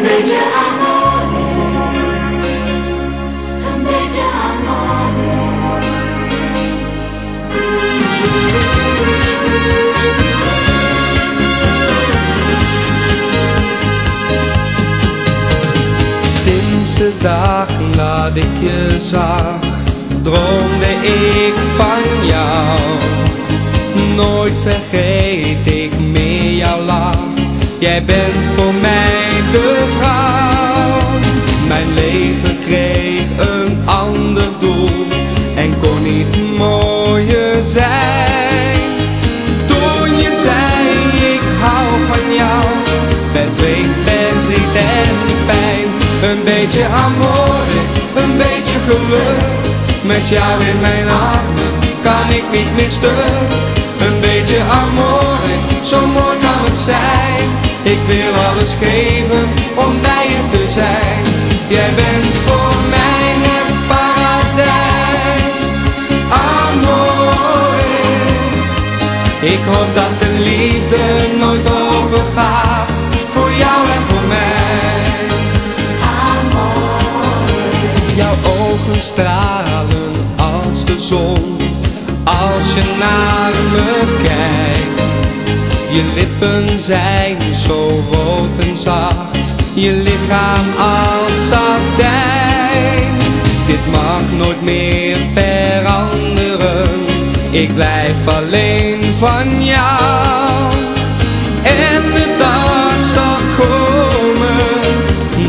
beetje amore, een beetje amore. Sinds de dag dat ik je zag, droomde ik van jou. Nooit vergeet ik meer jouw lach. Jij bent voor mij de vrouw. Mijn leven kreeg een ander doel en kon niet mooier zijn. Toen je zei ik hou van jou, verdween verdriet en pijn. Een beetje amore, een beetje geluk. Met jou in mijn armen kan ik niet meer stuk. Een beetje amore, zo mooi kan het zijn. Ik wil alles geven om bij je te zijn. Jij bent voor mij het paradijs. Amore. Ik hoop dat de liefde nooit overgaat, voor jou en voor mij. Amore. Jouw ogen stralen als de zon, als je naar me kijkt. Je lippen zijn zo rood en zacht, je lichaam als satijn. Dit mag nooit meer veranderen, ik blijf alleen van jou. En de dag zal komen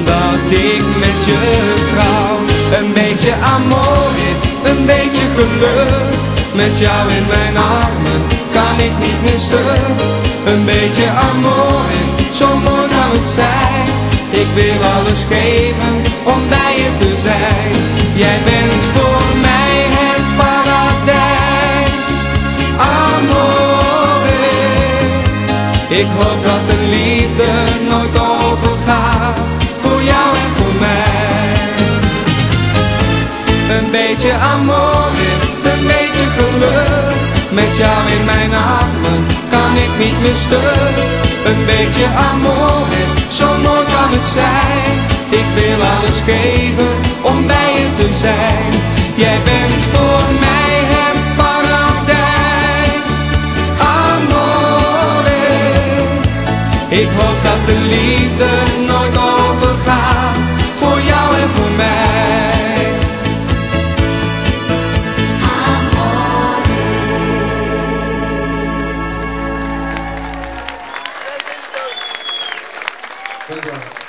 dat ik met je trouw. Een beetje amore, een beetje geluk. Met jou in mijn armen kan ik niet meer stuk. Een beetje amore, zo mooi kan het zijn. Ik wil alles geven om bij je te zijn. Jij bent voor mij het paradijs. Amore. Ik hoop dat de liefde nooit overgaat, voor jou en voor mij. Een beetje amore, een beetje geluk. Met jou in mijn armen kan ik niet meer stuk. Een beetje amore, zo mooi kan het zijn. Ik wil alles geven om bij je te zijn. Jij bent voor mij het paradijs. Amore. Ik hoop dat de liefde nooit overgaat, voor jou en voor mij. Dank u wel.